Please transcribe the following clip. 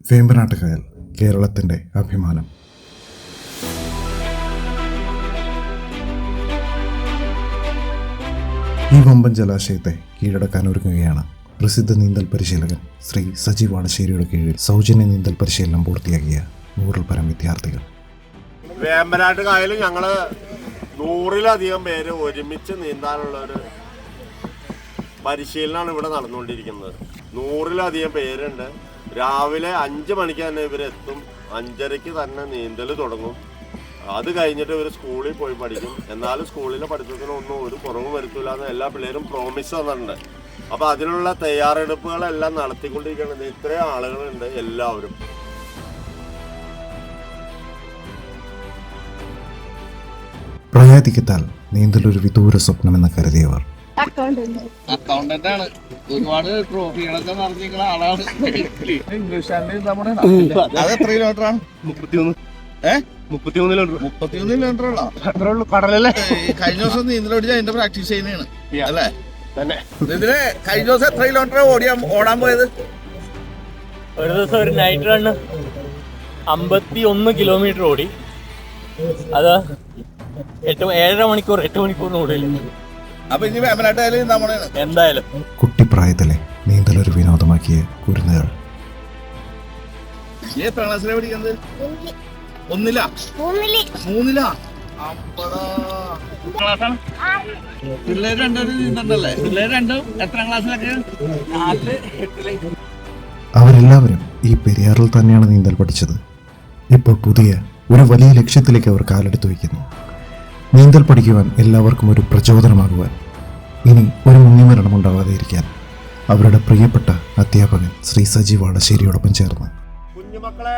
വേമ്പനാട്ട് കായൽ കേരളത്തിൻ്റെ അഭിമാനം. ഈ വമ്പൻ ജലാശയത്തെ കീഴടക്കാൻ ഒരുങ്ങുകയാണ് പ്രസിദ്ധ നീന്തൽ പരിശീലകൻ ശ്രീ സജി വാടശ്ശേരിയുടെ കീഴിൽ സൗജന്യ നീന്തൽ പരിശീലനം പൂർത്തിയാക്കിയ 100-ൽ പരം വിദ്യാർത്ഥികൾ. വേമ്പനാട്ട് കായൽ ഞങ്ങള് 100-ലധികം പേര് ഒരുമിച്ച് നീന്താനുള്ള ഒരു പരിശീലനമാണ് ഇവിടെ നടന്നുകൊണ്ടിരിക്കുന്നത്. 100-ലധികം പേരുണ്ട്. രാവിലെ 5 മണിക്ക് തന്നെ ഇവരെത്തും. 5:30-ക്ക് തന്നെ നീന്തൽ തുടങ്ങും. അത് കഴിഞ്ഞിട്ട് ഇവർ സ്കൂളിൽ പോയി പഠിക്കും. എന്നാലും സ്കൂളിലെ പഠിത്തത്തിനൊന്നും ഒരു കുറവും വരുത്തില്ല എന്ന് എല്ലാ പിള്ളേരും പ്രോമിസ് തന്നിട്ടുണ്ട്. അപ്പോൾ അതിനുള്ള തയ്യാറെടുപ്പുകളെല്ലാം നടത്തിക്കൊണ്ടിരിക്കുന്നത്. ഇത്രയും ആളുകളുണ്ട് എല്ലാവരും. പ്രായാധിക്യത്താൽ നീന്തലൊരു വിദൂര സ്വപ്നമെന്ന് കരുതിയവർ അക്കൗണ്ടന്റ് ആണ്. ഒരുപാട് ട്രോഫികളൊക്കെ നടത്തിക്കുന്ന ആളാണ്. ഇംഗ്ലീഷ് അത് എത്ര കിലോമീറ്റർ ആണ്? 33 കിലോമീറ്റർ ഉള്ളു. കടലല്ലേ? കഴിഞ്ഞ ദിവസം നീന്തൽ ഓടിച്ച അതിന്റെ പ്രാക്ടീസ് ചെയ്യുന്നതാണ് അല്ലേ? ഇതിന് കഴിഞ്ഞ ദിവസം എത്ര കിലോമീറ്റർ ഓടാൻ പോയത്? ഒരു ദിവസം ഒരു നൈറ്റ് റണ്ണ് 51 കിലോമീറ്റർ ഓടി. അത് 7.5 മണിക്കൂർ 8 മണിക്കൂറിന് ഓടില്ല. അപ്പൊ ഇനി വേമ്പനാട്ടായാലും നമ്മളെ എന്തായാലും കുട്ടിപ്രായത്തിലെ നീന്തലൊരു വിനോദമാക്കിയ കുരുന്നുകൾ. നീ എത്ര ക്ലാസ്സിലാ പഠിക്കുന്നത്? 1-ലാ? 3-ലാ? പിള്ളേര് രണ്ടുപേരും നീന്തണ്ടല്ലേ? പിള്ളേര് രണ്ടും എത്രാം ക്ലാസ്സിലൊക്കെ? 4, 8. അവരെല്ലാവരും ഈ പെരിയാറിൽ തന്നെയാണ് നീന്തൽ പഠിച്ചത്. ഇപ്പോൾ പുതിയ ഒരു വലിയ ലക്ഷ്യത്തിലേക്ക് അവർ കാലെടുത്ത് വയ്ക്കുന്നു. നീന്തൽ പഠിക്കുവാൻ എല്ലാവർക്കും ഒരു പ്രചോദനമാകുവാൻ, ഇനി ഒരു മുങ്ങിമരണം ഉണ്ടാവാതെ ഇരിക്കാൻ അവരുടെ പ്രിയപ്പെട്ട അധ്യാപകൻ ശ്രീ സജി വാടശ്ശേരിയോടൊപ്പം ചേർന്ന് കുഞ്ഞുമക്കളെ